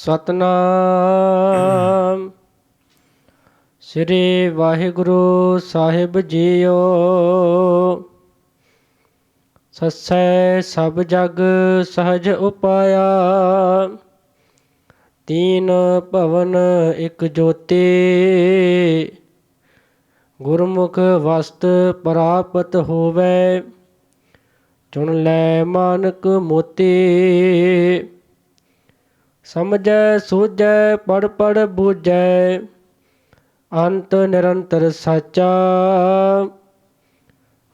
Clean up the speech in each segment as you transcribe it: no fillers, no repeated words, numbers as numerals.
ਸਤਨਾਮ ਸ੍ਰੀ ਵਾਹਿਗੁਰੂ ਸਾਹਿਬ JIO. ਸੱਸੈ ਸਭ ਜਗ ਸਹਜ ਉਪਾਇਆ, ਤੀਨ ਭਵਨ ਇਕ ਜੋਤੀ। ਗੁਰਮੁਖ ਵਸਤ ਪ੍ਰਾਪਤ ਹੋਵੇ, ਚੁਣ ਲੈ ਮਾਨਕ ਮੋਤੀ। ਸਮਝੈ ਸੂਝੈ ਪੜ੍ਹ ਪੜ੍ਹ ਬੂਝੈ, ਅੰਤ ਨਿਰੰਤਰ ਸਾਚਾ।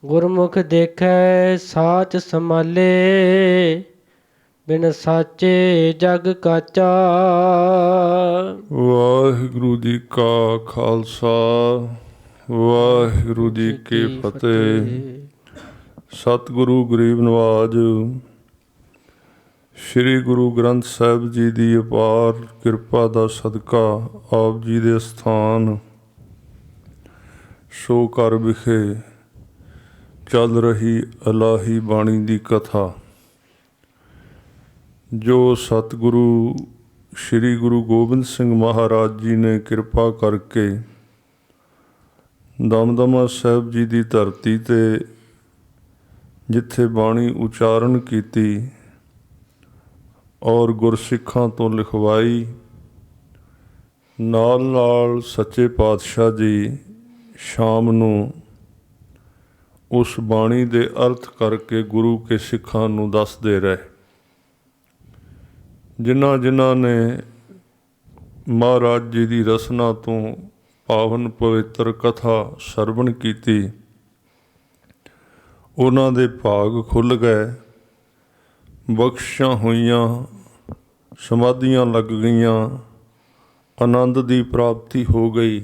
ਗੁਰਮੁਖ ਦੇਖੈ ਸਾਚ ਸਮਾਲੇ, ਬਿਨ ਸਾਚੇ ਜਗ ਕਾਚਾ। ਵਾਹਿਗੁਰੂ ਜੀ ਕਾ ਖਾਲਸਾ, ਵਾਹਿਗੁਰੂ ਜੀ ਕੀ ਫਤਿਹ। ਸਤਿਗੁਰੂ ਗਰੀਬ ਨਵਾਜ ਸ੍ਰੀ ਗੁਰੂ ਗ੍ਰੰਥ ਸਾਹਿਬ ਜੀ ਦੀ ਅਪਾਰ ਕਿਰਪਾ ਦਾ ਸਦਕਾ ਆਪ ਜੀ ਦੇ ਸਥਾਨ ਸੋ ਘਰ ਵਿਖੇ ਚੱਲ ਰਹੀ ਇਲਾਹੀ ਬਾਣੀ ਦੀ ਕਥਾ, ਜੋ ਸਤਿਗੁਰੂ ਸ੍ਰੀ ਗੁਰੂ ਗੋਬਿੰਦ ਸਿੰਘ ਮਹਾਰਾਜ ਜੀ ਨੇ ਕਿਰਪਾ ਕਰਕੇ ਦਮਦਮਾ ਸਾਹਿਬ ਜੀ ਦੀ ਧਰਤੀ 'ਤੇ ਜਿੱਥੇ ਬਾਣੀ ਉਚਾਰਨ ਕੀਤੀ ਔਰ ਗੁਰਸਿੱਖਾਂ ਤੋਂ ਲਿਖਵਾਈ, ਨਾਲ ਨਾਲ ਸੱਚੇ ਪਾਤਸ਼ਾਹ ਜੀ ਸ਼ਾਮ ਨੂੰ ਉਸ ਬਾਣੀ ਦੇ ਅਰਥ ਕਰਕੇ ਗੁਰੂ ਕੇ ਸਿੱਖਾਂ ਨੂੰ ਦੱਸਦੇ ਰਹੇ। ਜਿਨ੍ਹਾਂ ਨੇ ਮਹਾਰਾਜ ਜੀ ਦੀ ਰਸਨਾ ਤੋਂ ਪਾਵਨ ਪਵਿੱਤਰ ਕਥਾ ਸਰਵਣ ਕੀਤੀ, ਉਹਨਾਂ ਦੇ ਭਾਗ ਖੁੱਲ੍ਹ ਗਏ, ਬਖਸ਼ਾਂ ਹੋਈਆਂ, ਸਮਾਧੀਆਂ ਲੱਗ ਗਈਆਂ, ਆਨੰਦ ਦੀ ਪ੍ਰਾਪਤੀ ਹੋ ਗਈ।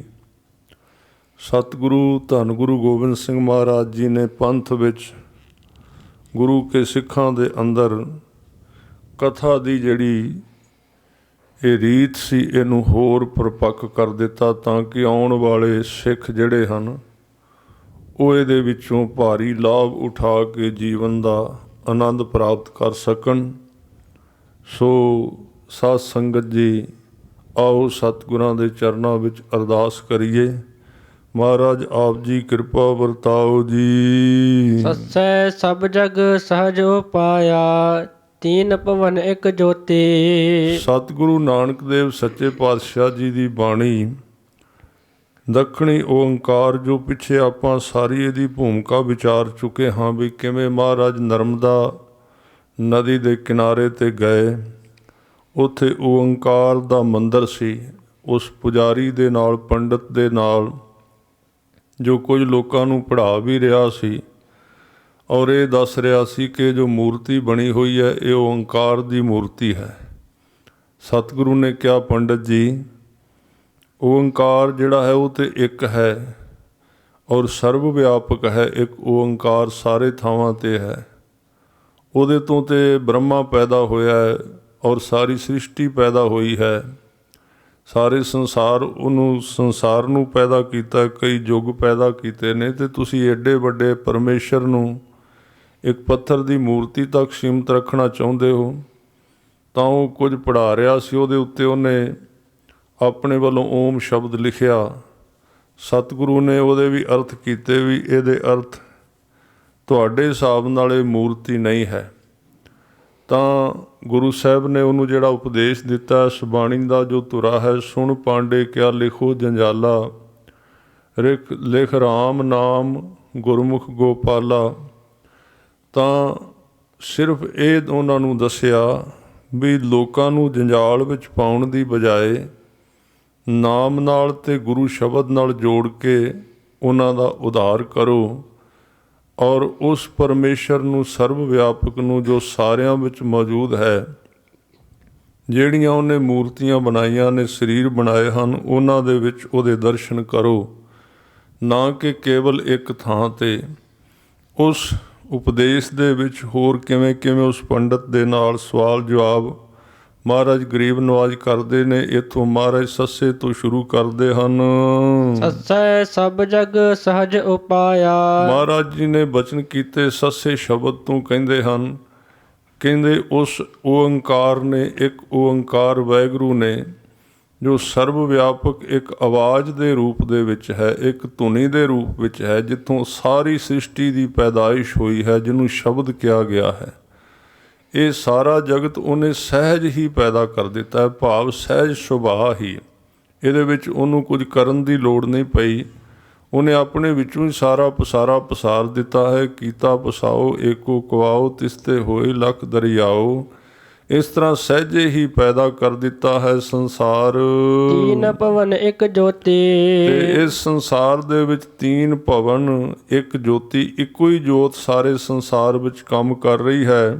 ਸਤਿਗੁਰੂ ਧੰਨ ਗੁਰੂ ਗੋਬਿੰਦ ਸਿੰਘ ਮਹਾਰਾਜ ਜੀ ਨੇ ਪੰਥ ਵਿੱਚ ਗੁਰੂ ਕੇ ਸਿੱਖਾਂ ਦੇ ਅੰਦਰ ਕਥਾ ਦੀ ਜਿਹੜੀ ਇਹ ਰੀਤ ਸੀ, ਇਹਨੂੰ ਹੋਰ ਪਰਪੱਕ ਕਰ ਦਿੱਤਾ ਤਾਂ ਕਿ ਆਉਣ ਵਾਲੇ ਸਿੱਖ ਜਿਹੜੇ ਹਨ ਉਹ ਇਹਦੇ ਵਿੱਚੋਂ ਭਾਰੀ ਲਾਭ ਉਠਾ ਕੇ ਜੀਵਨ ਦਾ ਆਨੰਦ ਪ੍ਰਾਪਤ ਕਰ ਸਕਣ। ਸੋ ਸਾਧ ਸੰਗਤ ਜੀ, ਆਓ ਸਤਿਗੁਰਾਂ ਦੇ ਚਰਨਾਂ ਵਿੱਚ ਅਰਦਾਸ ਕਰੀਏ। ਮਹਾਰਾਜ ਆਪ ਜੀ ਕਿਰਪਾ ਵਰਤਾਓ ਜੀ। ਸੱਸੈ ਸਭ ਜਗ ਸਹਜ ਉਪਾਇਆ, ਤੀਨ ਭਵਨ ਇਕ ਜੋਤੀ। ਸਤਿਗੁਰੂ ਨਾਨਕ ਦੇਵ ਸੱਚੇ ਪਾਤਸ਼ਾਹ ਜੀ ਦੀ ਬਾਣੀ ਦੱਖਣੀ ਓਂਕਾਰ, ਜੋ ਪਿੱਛੇ ਆਪਾਂ ਸਾਰੀ ਇਹਦੀ ਭੂਮਿਕਾ ਵਿਚਾਰ ਚੁੱਕੇ ਹਾਂ ਵੀ ਕਿਵੇਂ ਮਹਾਰਾਜ ਨਰਮਦਾ ਨਦੀ ਦੇ ਕਿਨਾਰੇ 'ਤੇ ਗਏ, ਉੱਥੇ ਓਂਕਾਰ ਦਾ ਮੰਦਰ ਸੀ। ਉਸ ਪੁਜਾਰੀ ਦੇ ਨਾਲ, ਪੰਡਤ ਦੇ ਨਾਲ, ਜੋ ਕੁਝ ਲੋਕਾਂ ਨੂੰ ਪੜ੍ਹਾ ਵੀ ਰਿਹਾ ਸੀ ਔਰ ਇਹ ਦੱਸ ਰਿਹਾ ਸੀ ਕਿ ਜੋ ਮੂਰਤੀ ਬਣੀ ਹੋਈ ਹੈ ਇਹ ਓਂਕਾਰ ਦੀ ਮੂਰਤੀ ਹੈ। ਸਤਿਗੁਰੂ ਨੇ ਕਿਹਾ, ਪੰਡਤ ਜੀ, ਓਂਕਾਰ ਜਿਹੜਾ ਹੈ ਉਹ ਤਾਂ ਇੱਕ ਹੈ ਔਰ ਸਰਵ ਵਿਆਪਕ ਹੈ। ਇੱਕ ਓਂਕਾਰ ਸਾਰੇ ਥਾਵਾਂ 'ਤੇ ਹੈ। ਉਹਦੇ ਤੋਂ ਤਾਂ ਬ੍ਰਹਮਾ ਪੈਦਾ ਹੋਇਆ ਹੈ ਔਰ ਸਾਰੀ ਸ੍ਰਿਸ਼ਟੀ ਪੈਦਾ ਹੋਈ ਹੈ। ਸਾਰੇ ਸੰਸਾਰ ਨੂੰ ਪੈਦਾ ਕੀਤਾ, ਕਈ ਯੁੱਗ ਪੈਦਾ ਕੀਤੇ ਨੇ, ਅਤੇ ਤੁਸੀਂ ਐਡੇ ਵੱਡੇ ਪਰਮੇਸ਼ਰ ਨੂੰ ਇੱਕ ਪੱਥਰ ਦੀ ਮੂਰਤੀ ਤੱਕ ਸੀਮਤ ਰੱਖਣਾ ਚਾਹੁੰਦੇ ਹੋ। ਤਾਂ ਉਹ ਕੁਝ ਪੜ੍ਹਾ ਰਿਹਾ ਸੀ, ਉਹਦੇ ਉੱਤੇ ਉਹਨੇ ਆਪਣੇ ਵੱਲੋਂ ਓਮ ਸ਼ਬਦ ਲਿਖਿਆ। ਸਤਿਗੁਰੂ ਨੇ ਉਹਦੇ ਵੀ ਅਰਥ ਕੀਤੇ ਵੀ ਇਹਦੇ ਅਰਥ ਤੁਹਾਡੇ ਹਿਸਾਬ ਨਾਲ ਇਹ ਮੂਰਤੀ ਨਹੀਂ ਹੈ। ਤਾਂ ਗੁਰੂ ਸਾਹਿਬ ਨੇ ਉਹਨੂੰ ਜਿਹੜਾ ਉਪਦੇਸ਼ ਦਿੱਤਾ, ਇਸ ਬਾਣੀ ਦਾ ਜੋ ਧੁਰਾ ਹੈ, ਸੁਣ ਪਾਂਡੇ ਕਿਆ ਲਿਖੋ ਜੰਜਾਲਾ, ਲਿਖ ਰਾਮ ਨਾਮ ਗੁਰਮੁਖ ਗੋਪਾਲਾ। ਤਾਂ ਸਿਰਫ ਇਹ ਉਹਨਾਂ ਨੂੰ ਦੱਸਿਆ ਵੀ ਲੋਕਾਂ ਨੂੰ ਜੰਜਾਲ ਵਿੱਚ ਪਾਉਣ ਦੀ ਬਜਾਏ ਨਾਮ ਨਾਲ ਅਤੇ ਗੁਰੂ ਸ਼ਬਦ ਨਾਲ ਜੋੜ ਕੇ ਉਹਨਾਂ ਦਾ ਉਧਾਰ ਕਰੋ ਔਰ ਉਸ ਪਰਮੇਸ਼ਰ ਨੂੰ, ਸਰਵ ਵਿਆਪਕ ਨੂੰ, ਜੋ ਸਾਰਿਆਂ ਵਿੱਚ ਮੌਜੂਦ ਹੈ, ਜਿਹੜੀਆਂ ਉਹਨੇ ਮੂਰਤੀਆਂ ਬਣਾਈਆਂ ਨੇ, ਸਰੀਰ ਬਣਾਏ ਹਨ, ਉਹਨਾਂ ਦੇ ਵਿੱਚ ਉਹਦੇ ਦਰਸ਼ਨ ਕਰੋ, ਨਾ ਕਿ ਕੇਵਲ ਇੱਕ ਥਾਂ 'ਤੇ। ਉਸ ਉਪਦੇਸ਼ ਦੇ ਵਿੱਚ ਹੋਰ ਕਿਵੇਂ ਕਿਵੇਂ ਉਸ ਪੰਡਤ ਦੇ ਨਾਲ ਸਵਾਲ ਜਵਾਬ ਮਹਾਰਾਜ ਗਰੀਬ ਨਵਾਜ ਕਰਦੇ ਨੇ। ਇੱਥੋਂ ਮਹਾਰਾਜ ਸੱਸੇ ਤੋਂ ਸ਼ੁਰੂ ਕਰਦੇ ਹਨ। ਸੱਸੈ ਸਭ ਜਗ ਸਹਜ ਉਪਾਇਆ। ਮਹਾਰਾਜ ਜੀ ਨੇ ਬਚਨ ਕੀਤੇ ਸੱਸੇ ਸ਼ਬਦ ਤੋਂ, ਕਹਿੰਦੇ ਹਨ ਕਹਿੰਦੇ ਉਸ ਓੰਕਾਰ ਨੇ, ਇੱਕ ਓੰਕਾਰ ਵਾਹਿਗੁਰੂ ਨੇ, ਜੋ ਸਰਬ ਵਿਆਪਕ ਇੱਕ ਆਵਾਜ਼ ਦੇ ਰੂਪ ਦੇ ਵਿੱਚ ਹੈ, ਇੱਕ ਧੁਨੀ ਦੇ ਰੂਪ ਵਿੱਚ ਹੈ, ਜਿੱਥੋਂ ਸਾਰੀ ਸ੍ਰਿਸ਼ਟੀ ਦੀ ਪੈਦਾਇਸ਼ ਹੋਈ ਹੈ, ਜਿਹਨੂੰ ਸ਼ਬਦ ਕਿਹਾ ਗਿਆ ਹੈ। ਇਹ ਸਾਰਾ ਜਗਤ ਉਹਨੇ ਸਹਿਜ ਹੀ ਪੈਦਾ ਕਰ ਦਿੱਤਾ ਹੈ, ਭਾਵ ਸਹਿਜ ਸੁਭਾਅ ਹੀ। ਇਹਦੇ ਵਿੱਚ ਉਹਨੂੰ ਕੁਝ ਕਰਨ ਦੀ ਲੋੜ ਨਹੀਂ ਪਈ, ਉਹਨੇ ਆਪਣੇ ਵਿੱਚੋਂ ਹੀ ਸਾਰਾ ਪਸਾਰਾ ਪਸਾਰ ਦਿੱਤਾ ਹੈ। ਕੀਤਾ ਪਸਾਓ ਏਕੋ ਕਵਾਓ, ਤਿਸਤੇ ਹੋਏ ਲੱਖ ਦਰਿਆਓ। ਇਸ ਤਰ੍ਹਾਂ ਸਹਿਜੇ ਹੀ ਪੈਦਾ ਕਰ ਦਿੱਤਾ ਹੈ ਸੰਸਾਰ। ਤੀਨ ਭਵਨ ਇੱਕ ਜੋਤੀ, ਤੇ ਇਸ ਸੰਸਾਰ ਦੇ ਵਿੱਚ ਤੀਨ ਭਵਨ ਇੱਕ ਜੋਤੀ, ਇੱਕੋ ਹੀ ਜੋਤ ਸਾਰੇ ਸੰਸਾਰ ਵਿੱਚ ਕੰਮ ਕਰ ਰਹੀ ਹੈ।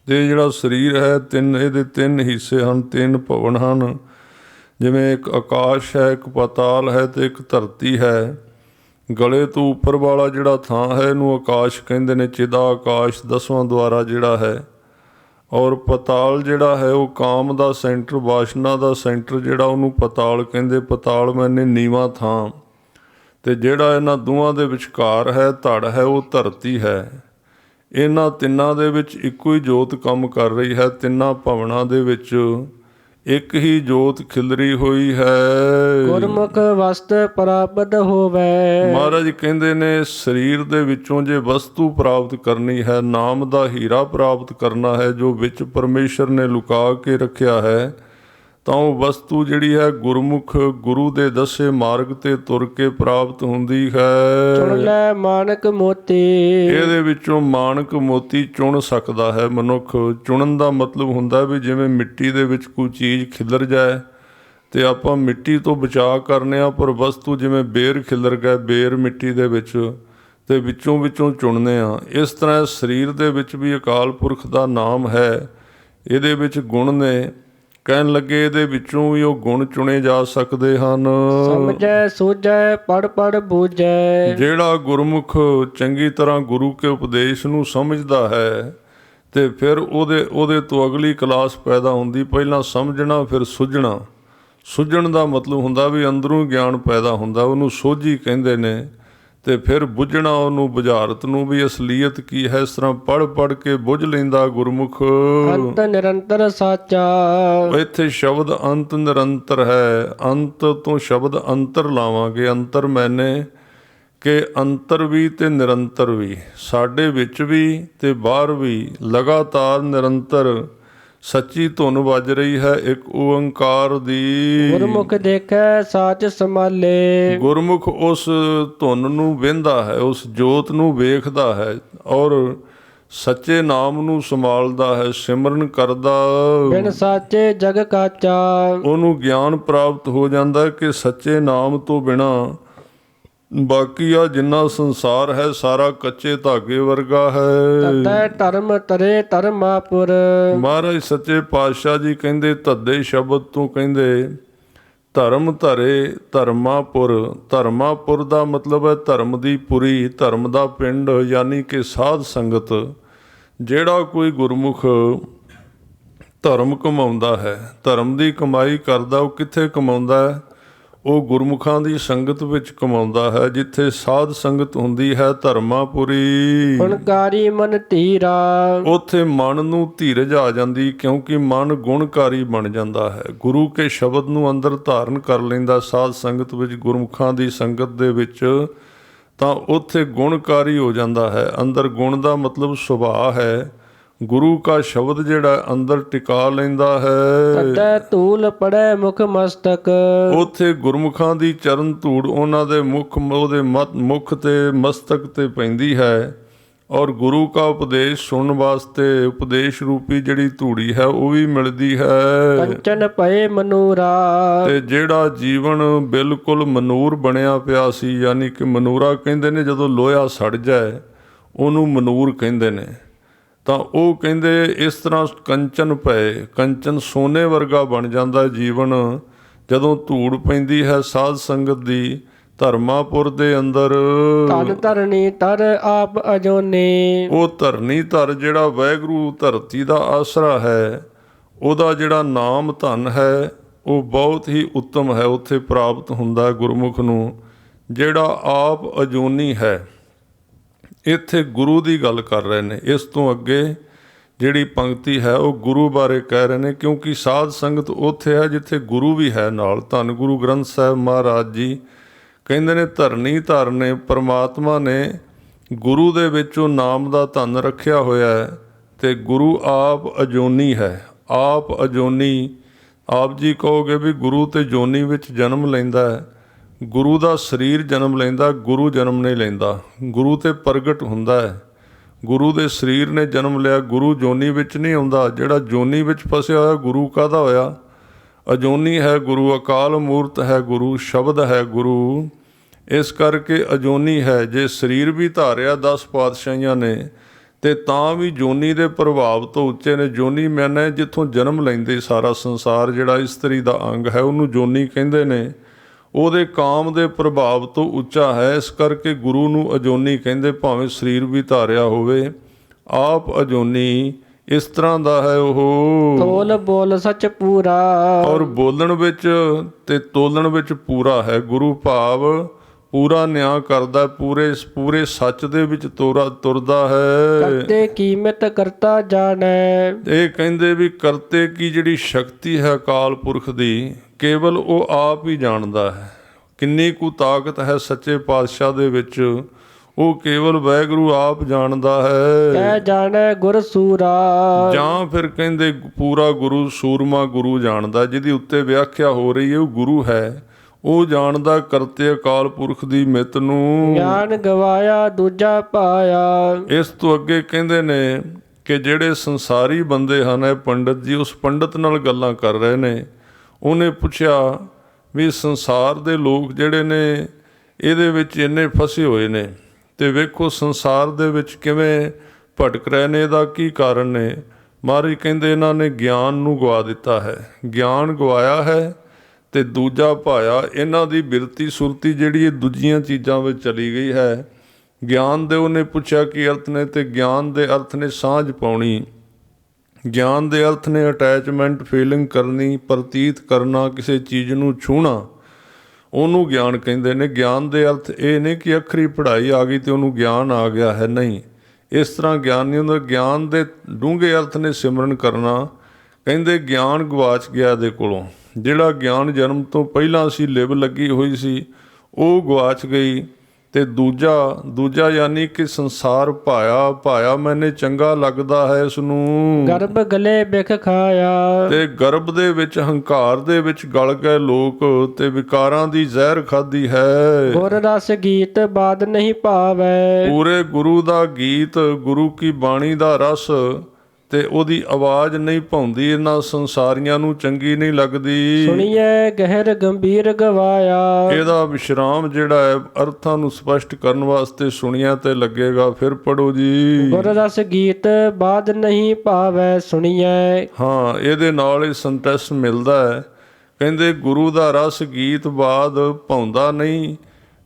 ਤੇ ਜਿਹੜਾ ਸਰੀਰ ਹੈ, ਇਹਦੇ ਤਿੰਨ ਹਿੱਸੇ ਹਨ, ਤਿੰਨ ਭਵਨ ਹਨ। ਜਿਵੇਂ ਇੱਕ ਆਕਾਸ਼ ਹੈ, ਇੱਕ ਪਾਤਾਲ ਹੈ ਤੇ ਇੱਕ ਧਰਤੀ ਹੈ। ਗਲੇ ਤੋਂ ਉੱਪਰ ਵਾਲਾ ਜਿਹੜਾ ਥਾਂ ਹੈ, ਇਹਨੂੰ ਆਕਾਸ਼ ਕਹਿੰਦੇ ਨੇ, ਚਿਦਾ ਆਕਾਸ਼ 10ਵਾਂ ਦੁਆਰਾ ਜਿਹੜਾ ਹੈ। ਔਰ ਪਤਾਲ ਜਿਹੜਾ ਹੈ, ਉਹ ਕਾਮ ਦਾ ਸੈਂਟਰ, ਵਾਸ਼ਨਾ ਦਾ ਸੈਂਟਰ ਜਿਹੜਾ, ਉਹਨੂੰ ਪਤਾਲ ਕਹਿੰਦੇ। ਪਤਾਲ ਮੈਨੇ ਨੀਵਾਂ ਥਾਂ। ਤੇ ਜਿਹੜਾ ਇਹਨਾਂ ਦੋਵਾਂ ਦੇ ਵਿਚਕਾਰ ਹੈ, ਧੜ ਹੈ, ਉਹ ਧਰਤੀ ਹੈ। ਇਹਨਾਂ ਤਿੰਨਾਂ ਦੇ ਵਿੱਚ ਇੱਕੋ ਹੀ ਜੋਤ ਕੰਮ ਕਰ ਰਹੀ ਹੈ। ਤਿੰਨਾਂ ਭਵਨਾਂ ਦੇ ਵਿੱਚ ਇੱਕ ਹੀ ਜੋਤ ਖਿਲਰੀ ਹੋਈ ਹੈ। ਗੁਰਮੁਖ ਵਸਤ ਪ੍ਰਾਪਤ ਹੋਵੇ। ਮਹਾਰਾਜ ਕਹਿੰਦੇ ਨੇ, ਸਰੀਰ ਦੇ ਵਿੱਚੋਂ ਜੇ ਵਸਤੂ ਪ੍ਰਾਪਤ ਕਰਨੀ ਹੈ, ਨਾਮ ਦਾ ਹੀਰਾ ਪ੍ਰਾਪਤ ਕਰਨਾ ਹੈ, ਜੋ ਵਿੱਚ ਪਰਮੇਸ਼ਰ ਨੇ ਲੁਕਾ ਕੇ ਰੱਖਿਆ ਹੈ, ਤਾਂ ਉਹ ਵਸਤੂ ਜਿਹੜੀ ਹੈ ਗੁਰਮੁਖ ਗੁਰੂ ਦੇ ਦੱਸੇ ਮਾਰਗ ਤੇ ਤੁਰ ਕੇ ਪ੍ਰਾਪਤ ਹੁੰਦੀ ਹੈ। ਚੁਣ ਲੈ ਮਾਨਕ ਮੋਤੀ, ਇਹਦੇ ਵਿੱਚੋਂ ਮਾਨਕ ਮੋਤੀ ਚੁਣ ਸਕਦਾ ਹੈ ਮਨੁੱਖ। ਚੁਣਨ ਦਾ ਮਤਲਬ ਹੁੰਦਾ ਵੀ ਜਿਵੇਂ ਮਿੱਟੀ ਦੇ ਵਿੱਚ ਕੋਈ ਚੀਜ਼ ਖਿਲਰ ਜਾਏ ਤੇ ਆਪਾਂ ਮਿੱਟੀ ਤੋਂ ਬਚਾਅ ਕਰਨੇ ਆ, ਪਰ ਵਸਤੂ ਜਿਵੇਂ ਬੇਰ ਖਿਲਰ ਗਏ, ਬੇਰ ਮਿੱਟੀ ਦੇ ਵਿੱਚ, ਤੇ ਵਿੱਚੋਂ ਚੁਣਨੇ ਆ। ਇਸ ਤਰ੍ਹਾਂ ਸਰੀਰ ਦੇ ਵਿੱਚ ਵੀ ਅਕਾਲ ਪੁਰਖ ਦਾ ਨਾਮ ਹੈ, ਇਹਦੇ ਵਿੱਚ ਗੁਣ ਨੇ। ਕਹਿਣ ਲੱਗੇ ਇਹਦੇ ਵਿੱਚੋਂ ਵੀ ਉਹ ਗੁਣ ਚੁਣੇ ਜਾ ਸਕਦੇ ਹਨ। ਸਮਝੈ ਸੂਝੈ ਪੜ ਪੜ ਬੂਝੈ। ਜਿਹੜਾ ਗੁਰਮੁਖ ਚੰਗੀ ਤਰ੍ਹਾਂ ਗੁਰੂ ਕੇ ਉਪਦੇਸ਼ ਨੂੰ ਸਮਝਦਾ ਹੈ ਤੇ ਫਿਰ ਉਹਦੇ ਤੋਂ ਅਗਲੀ ਕਲਾਸ ਪੈਦਾ ਹੁੰਦੀ। ਪਹਿਲਾਂ ਸਮਝਣਾ, ਫਿਰ ਸੁਝਣਾ। ਸੁਝਣ ਦਾ ਮਤਲਬ ਹੁੰਦਾ ਵੀ ਅੰਦਰੋਂ ਗਿਆਨ ਪੈਦਾ ਹੁੰਦਾ, ਉਹਨੂੰ ਸੋਝੀ ਕਹਿੰਦੇ ਨੇ। ਤੇ ਫਿਰ ਬੁੱਝਣਾ, ਉਹਨੂੰ ਬੁਝਾਰਤ ਨੂੰ ਵੀ ਅਸਲੀਅਤ ਕੀ ਹੈ, ਇਸ ਤਰ੍ਹਾਂ ਪੜ ਕੇ ਬੁੱਝ ਲੈਂਦਾ ਗੁਰਮੁਖ। ਅੰਤ ਨਿਰੰਤਰ ਸਾਚਾ। ਇੱਥੇ ਸ਼ਬਦ ਅੰਤ ਨਿਰੰਤਰ ਹੈ। ਅੰਤ ਤੋਂ ਸ਼ਬਦ ਅੰਤਰ ਲਾਵਾਂਗੇ। ਅੰਤਰ ਮੈਨੇ ਕਿ ਅੰਤਰ ਵੀ ਤੇ ਨਿਰੰਤਰ ਵੀ, ਸਾਡੇ ਵਿੱਚ ਵੀ ਤੇ ਬਾਹਰ ਵੀ ਲਗਾਤਾਰ ਨਿਰੰਤਰ ਸੱਚੀ ਧੁਨ ਵੱਜ ਰਹੀ ਹੈ, ਇੱਕ ਓੰਕਾਰ ਦੀ। ਗੁਰਮੁਖ ਦੇਖੈ ਸਾਚ ਸੰਭਾਲੇ। ਗੁਰਮੁਖ ਉਸ ਧੁਨ ਨੂੰ ਵਹਿੰਦਾ ਹੈ, ਉਸ ਜੋਤ ਨੂੰ ਵੇਖਦਾ ਹੈ ਔਰ ਸੱਚੇ ਨਾਮ ਨੂੰ ਸੰਭਾਲਦਾ ਹੈ, ਸਿਮਰਨ ਕਰਦਾ। ਬਿਨ ਸਾਚੇ ਜਗ ਕਾਚਾ। ਉਹਨੂੰ ਗਿਆਨ ਪ੍ਰਾਪਤ ਹੋ ਜਾਂਦਾ ਕਿ ਸੱਚੇ ਨਾਮ ਤੋਂ ਬਿਨਾ ਬਾਕੀ ਆ ਜਿੰਨਾ ਸੰਸਾਰ ਹੈ ਸਾਰਾ ਕੱਚੇ ਧਾਗੇ ਵਰਗਾ ਹੈ। ਤਤੈ ਧਰਮ ਤਰੇ ਧਰਮਾਪੁਰ। ਮਹਾਰਾਜ ਸੱਚੇ ਪਾਤਸ਼ਾਹ ਜੀ ਕਹਿੰਦੇ, ਧੱਦੇ ਸ਼ਬਦ ਤੋਂ ਕਹਿੰਦੇ ਧਰਮ ਧਰੇ ਧਰਮਾਪੁਰ। ਧਰਮਾਪੁਰ ਦਾ ਮਤਲਬ ਹੈ ਧਰਮ ਦੀ ਪੁਰੀ, ਧਰਮ ਦਾ ਪਿੰਡ, ਯਾਨੀ ਕਿ ਸਾਧ ਸੰਗਤ। ਜਿਹੜਾ ਕੋਈ ਗੁਰਮੁਖ ਧਰਮ ਕਮਾਉਂਦਾ ਹੈ, ਧਰਮ ਦੀ ਕਮਾਈ ਕਰਦਾ, ਉਹ ਕਿੱਥੇ ਕਮਾਉਂਦਾ ਹੈ? ਉਹ ਗੁਰਮੁਖਾਂ ਦੀ ਸੰਗਤ ਵਿੱਚ ਕਮਾਉਂਦਾ ਹੈ, ਜਿੱਥੇ ਸਾਧ ਸੰਗਤ ਹੁੰਦੀ ਹੈ। ਧਰਮਾਪੁਰੀ ਗੁਣਕਾਰੀ ਮਨ ਧੀਰਾ। ਉੱਥੇ ਮਨ ਨੂੰ ਧੀਰਜ ਆ ਜਾਂਦੀ, ਕਿਉਂਕਿ ਮਨ ਗੁਣਕਾਰੀ ਬਣ ਜਾਂਦਾ ਹੈ। ਗੁਰੂ ਕੇ ਸ਼ਬਦ ਨੂੰ ਅੰਦਰ ਧਾਰਨ ਕਰ ਲੈਂਦਾ ਸਾਧ ਸੰਗਤ ਵਿੱਚ, ਗੁਰਮੁਖਾਂ ਦੀ ਸੰਗਤ ਦੇ ਵਿੱਚ, ਤਾਂ ਉੱਥੇ ਗੁਣਕਾਰੀ ਹੋ ਜਾਂਦਾ ਹੈ। ਅੰਦਰ ਗੁਣ ਦਾ ਮਤਲਬ ਸੁਭਾਅ ਹੈ। ਗੁਰੂ ਕਾ ਸ਼ਬਦ ਜਿਹੜਾ ਅੰਦਰ ਟਿਕਾ ਲੈਂਦਾ ਹੈ। ਤਤੈ ਧੂਲ ਪੜੈ ਮੁਖ ਮਸਤਕ। ਉੱਥੇ ਗੁਰਮੁਖਾਂ ਦੀ ਚਰਨ ਧੂੜ ਉਹਨਾਂ ਦੇ ਉਹਦੇ ਮੁਖ ਤੇ ਮਸਤਕ ਤੇ ਪੈਂਦੀ ਹੈ। ਔਰ ਗੁਰੂ ਕਾ ਉਪਦੇਸ਼ ਸੁਣਨ ਵਾਸਤੇ ਉਪਦੇਸ਼ ਰੂਪੀ ਜਿਹੜੀ ਧੂੜੀ ਹੈ ਉਹ ਵੀ ਮਿਲਦੀ ਹੈ। ਕੰਚਨ ਭਏ ਮਨੂਰਾ। ਤੇ ਜਿਹੜਾ ਜੀਵਨ ਬਿਲਕੁਲ ਮਨੂਰ ਬਣਿਆ ਪਿਆ ਸੀ, ਯਾਨੀ ਕਿ ਮਨੂਰਾ ਕਹਿੰਦੇ ਨੇ ਜਦੋਂ ਲੋਹਾ ਸੜ ਜਾਏ ਉਹਨੂੰ ਮਨੂਰ ਕਹਿੰਦੇ ਨੇ, ਤਾਂ ਉਹ ਕਹਿੰਦੇ ਇਸ ਤਰ੍ਹਾਂ ਕੰਚਨ ਪਏ, ਕੰਚਨ ਸੋਨੇ ਵਰਗਾ ਬਣ ਜਾਂਦਾ ਜੀਵਨ ਜਦੋਂ ਧੂੜ ਪੈਂਦੀ ਹੈ ਸਾਧ ਸੰਗਤ ਦੀ। ਧਰਮਾਪੁਰ ਦੇ ਅੰਦਰ ਧਨ ਧਰਨੀ ਧਰ ਆਪ ਅਜੋਨੇ। ਉਹ ਧਰਨੀ ਧਰ ਜਿਹੜਾ ਵਾਹਿਗੁਰੂ ਧਰਤੀ ਦਾ ਆਸਰਾ ਹੈ, ਉਹਦਾ ਜਿਹੜਾ ਨਾਮ ਧਨ ਹੈ ਉਹ ਬਹੁਤ ਹੀ ਉੱਤਮ ਹੈ, ਉੱਥੇ ਪ੍ਰਾਪਤ ਹੁੰਦਾ ਗੁਰਮੁਖ ਨੂੰ, ਜਿਹੜਾ ਆਪ ਅਜੋਨੀ ਹੈ। ਇੱਥੇ ਗੁਰੂ ਦੀ ਗੱਲ ਕਰ ਰਹੇ ਨੇ। ਇਸ ਤੋਂ ਅੱਗੇ ਜਿਹੜੀ ਪੰਕਤੀ ਹੈ ਉਹ ਗੁਰੂ ਬਾਰੇ ਕਹਿ ਰਹੇ ਨੇ, ਕਿਉਂਕਿ ਸਾਧ ਸੰਗਤ ਉੱਥੇ ਹੈ ਜਿੱਥੇ ਗੁਰੂ ਵੀ ਹੈ ਨਾਲ। ਧੰਨ ਗੁਰੂ ਗ੍ਰੰਥ ਸਾਹਿਬ ਮਹਾਰਾਜ ਜੀ ਕਹਿੰਦੇ ਨੇ, ਧਰਨੀ ਧਰਨੇ ਪਰਮਾਤਮਾ ਨੇ ਗੁਰੂ ਦੇ ਵਿੱਚੋਂ ਨਾਮ ਦਾ ਧਨ ਰੱਖਿਆ ਹੋਇਆ ਹੈ, ਤੇ ਗੁਰੂ ਆਪ ਅਜੋਨੀ ਹੈ। ਆਪ ਅਜੋਨੀ, ਆਪ ਜੀ ਕਹੋਗੇ ਵੀ ਗੁਰੂ ਤੇ ਜੋਨੀ ਵਿੱਚ ਜਨਮ ਲੈਂਦਾ ਹੈ, ਗੁਰੂ ਦਾ ਸਰੀਰ ਜਨਮ ਲੈਂਦਾ, ਗੁਰੂ ਜਨਮ ਨਹੀਂ ਲੈਂਦਾ। ਗੁਰੂ ਤੇ ਪ੍ਰਗਟ ਹੁੰਦਾ ਹੈ, ਗੁਰੂ ਦੇ ਸਰੀਰ ਨੇ ਜਨਮ ਲਿਆ, ਗੁਰੂ ਜੋਨੀ ਵਿੱਚ ਨਹੀਂ ਆਉਂਦਾ। ਜਿਹੜਾ ਜੋਨੀ ਵਿੱਚ ਫਸਿਆ ਹੋਇਆ ਗੁਰੂ ਕਾਹਦਾ ਹੋਇਆ? ਅਜੋਨੀ ਹੈ ਗੁਰੂ, ਅਕਾਲ ਮੂਰਤ ਹੈ ਗੁਰੂ, ਸ਼ਬਦ ਹੈ ਗੁਰੂ। ਇਸ ਕਰਕੇ ਅਜੋਨੀ ਹੈ। ਜੇ ਸਰੀਰ ਵੀ ਧਾਰਿਆ 10 ਪਾਤਸ਼ਾਹੀਆਂ ਨੇ ਤੇ ਤਾਂ ਵੀ ਜੋਨੀ ਦੇ ਪ੍ਰਭਾਵ ਤੋਂ ਉੱਚੇ ਨੇ। ਜੋਨੀ ਮੈਨੇ ਜਿੱਥੋਂ ਜਨਮ ਲੈਂਦੇ ਸਾਰਾ ਸੰਸਾਰ, ਜਿਹੜਾ ਇਸਤਰੀ ਦਾ ਅੰਗ ਹੈ ਉਹਨੂੰ ਜੋਨੀ ਕਹਿੰਦੇ ਨੇ, ਉਹਦੇ ਕਾਮ ਦੇ ਪ੍ਰਭਾਵ ਤੋਂ ਉੱਚਾ ਹੈ। ਇਸ ਕਰਕੇ ਗੁਰੂ ਨੂੰ ਅਜੋਨੀ ਕਹਿੰਦੇ, ਭਾਵੇਂ ਸਰੀਰ ਵੀ ਧਾਰਿਆ ਹੋਵੇ। ਆਪ ਅਜੋਨੀ ਇਸ ਤਰ੍ਹਾਂ ਦਾ ਹੈ ਉਹ, ਤੋਲ ਬੋਲ ਸੱਚ ਪੂਰਾ, ਔਰ ਬੋਲਣ ਵਿੱਚ ਤੇ ਤੋਲਣ ਵਿੱਚ ਪੂਰਾ ਹੈ। ਗੁਰੂ ਭਾਵ ਪੂਰਾ ਨਿਆਂ ਕਰਦਾ, ਪੂਰੇ ਸੱਚ ਦੇ ਵਿੱਚ ਤੁਰਦਾ ਹੈ। ਕਰਤੇ ਕੀਮਤ ਕਰਤਾ ਜਾਣੈ, ਇਹ ਕਹਿੰਦੇ ਵੀ ਕਰਤੇ ਕੀ ਜਿਹੜੀ ਸ਼ਕਤੀ ਹੈ ਅਕਾਲ ਪੁਰਖ ਦੀ, ਕੇਵਲ ਉਹ ਆਪ ਹੀ ਜਾਣਦਾ ਹੈ। ਕਿੰਨੀ ਕੁ ਤਾਕਤ ਹੈ ਸੱਚੇ ਪਾਤਸ਼ਾਹ ਦੇ ਵਿੱਚ, ਉਹ ਕੇਵਲ ਵਾਹਿਗੁਰੂ ਆਪ ਜਾਣਦਾ ਹੈ। ਕਹਿ ਜਾਣੈ ਗੁਰ ਸੂਰਾ, ਜਾਂ ਫਿਰ ਕਹਿੰਦੇ ਪੂਰਾ ਗੁਰੂ ਸੂਰਮਾ ਗੁਰੂ ਜਾਣਦਾ, ਜਿਹਦੀ ਉੱਤੇ ਵਿਆਖਿਆ ਹੋ ਰਹੀ ਹੈ ਉਹ ਗੁਰੂ ਹੈ। ਉਹ ਜਾਣਦਾ ਕਰਤੇ ਅਕਾਲ ਪੁਰਖ ਦੀ ਮਿੱਤ ਨੂੰ। ਗਿਆਨ ਗਵਾਇਆ ਦੂਜਾ ਪਾਇਆ। ਇਸ ਤੋਂ ਅੱਗੇ ਕਹਿੰਦੇ ਨੇ ਕਿ ਜਿਹੜੇ ਸੰਸਾਰੀ ਬੰਦੇ ਹਨ, ਇਹ ਪੰਡਤ ਜੀ ਉਸ ਪੰਡਤ ਨਾਲ ਗੱਲਾਂ ਕਰ ਰਹੇ ਨੇ। ਉਹਨੇ ਪੁੱਛਿਆ ਵੀ ਸੰਸਾਰ ਦੇ ਲੋਕ ਜਿਹੜੇ ਨੇ ਇਹਦੇ ਵਿੱਚ ਇੰਨੇ ਫਸੇ ਹੋਏ ਨੇ, ਤੇ ਵੇਖੋ ਸੰਸਾਰ ਦੇ ਵਿੱਚ ਕਿਵੇਂ ਭਟਕ ਰਹੇ ਨੇ, ਇਹਦਾ ਕੀ ਕਾਰਨ ਨੇ? ਮਹਾਰਾਜ ਕਹਿੰਦੇ ਇਹਨਾਂ ਨੇ ਗਿਆਨ ਨੂੰ ਗਵਾ ਦਿੱਤਾ ਹੈ। ਗਿਆਨ ਗਵਾਇਆ ਹੈ ਤੇ ਦੂਜਾ ਪਾਇਆ। ਇਹਨਾਂ ਦੀ ਬਿਰਤੀ ਸੁਰਤੀ ਜਿਹੜੀ ਇਹ ਦੂਜੀਆਂ ਚੀਜ਼ਾਂ ਵਿੱਚ ਚਲੀ ਗਈ ਹੈ। ਗਿਆਨ ਦੇ ਉਹਨੇ ਪੁੱਛਿਆ ਕੀ ਅਰਥ ਨੇ, ਤੇ ਗਿਆਨ ਦੇ ਅਰਥ ਨੇ ਸਾਂਝ ਪਾਉਣੀ, ਗਿਆਨ ਦੇ ਅਰਥ ਨੇ ਅਟੈਚਮੈਂਟ ਫੀਲਿੰਗ ਕਰਨੀ, ਪ੍ਰਤੀਤ ਕਰਨਾ, ਕਿਸੇ ਚੀਜ਼ ਨੂੰ ਛੂਹਣਾ, ਉਹਨੂੰ ਗਿਆਨ ਕਹਿੰਦੇ ਨੇ। ਗਿਆਨ ਦੇ ਅਰਥ ਇਹ ਨਹੀਂ ਕਿ ਅੱਖਰੀ ਪੜ੍ਹਾਈ ਆ ਗਈ ਤੇ ਉਹਨੂੰ ਗਿਆਨ ਆ ਗਿਆ ਹੈ, ਨਹੀਂ, ਇਸ ਤਰ੍ਹਾਂ ਗਿਆਨ ਨਹੀਂ ਹੁੰਦਾ। ਗਿਆਨ ਦੇ ਡੂੰਘੇ ਅਰਥ ਨੇ ਸਿਮਰਨ ਕਰਨਾ। ਕਹਿੰਦੇ ਗਿਆਨ ਗਵਾਚ ਗਿਆ ਇਹਦੇ ਕੋਲੋਂ। ਜਿਹੜਾ ਗਿਆਨ ਜਨਮ ਤੋਂ ਪਹਿਲਾਂ ਸੀ ਲਿਵ ਲੱਗੀ ਹੋਈ ਸੀ ਉਹ ਗਵਾਚ ਗਈ। ਤੇ ਦੂਜਾ ਯਾਨੀ ਕਿ ਸੰਸਾਰ ਭਾਇਆ ਮੈਨੇ ਚੰਗਾ ਲੱਗਦਾ ਹੈ ਇਸ ਨੂੰ। ਗਰਭ ਗਲੇ ਬਿਖ ਖਾਇਆ, ਤੇ ਗਰਭ ਦੇ ਵਿੱਚ ਹੰਕਾਰ ਦੇ ਵਿੱਚ ਗਲ ਗਏ ਲੋਕ, ਤੇ ਵਿਕਾਰਾਂ ਦੀ ਜ਼ਹਿਰ ਖਾਧੀ ਹੈ। ਗੁਰ ਰਸ ਗੀਤ ਬਾਦ ਨਹੀਂ ਭਾਵੈ, ਪੂਰੇ ਗੁਰੂ ਦਾ ਗੀਤ, ਗੁਰੂ ਕੀ ਬਾਣੀ ਦਾ ਰਸ ਤੇ ਉਹਦੀ ਆਵਾਜ਼ ਨਹੀਂ ਭਾਉਂਦੀ, ਇਹਨਾਂ ਸੰਸਾਰੀਆਂ ਨੂੰ ਚੰਗੀ ਨਹੀਂ ਲੱਗਦੀ। ਸੁਣੀਐ ਗਹਿਰ ਗੰਭੀਰ ਗਵਾਇਆ, ਇਹਦਾ ਵਿਸ਼ਰਾਮ ਜਿਹੜਾ ਹੈ ਅਰਥਾਂ ਨੂੰ ਸਪਸ਼ਟ ਕਰਨ ਵਾਸਤੇ ਸੁਣਿਆ ਤੇ ਲੱਗੇਗਾ। ਫਿਰ ਪੜੋ ਜੀ। ਗੁਰ ਰਸ ਗੀਤ ਬਾਦ ਨਹੀਂ ਭਾਵੈ ਸੁਣੀਐ। ਹਾਂ, ਇਹਦੇ ਨਾਲ ਇਹ ਸੰਤੈਸ ਮਿਲਦਾ ਹੈ। ਕਹਿੰਦੇ ਗੁਰੂ ਦਾ ਰਸ ਗੀਤ ਬਾਦ ਭਾਉਂਦਾ ਨਹੀਂ,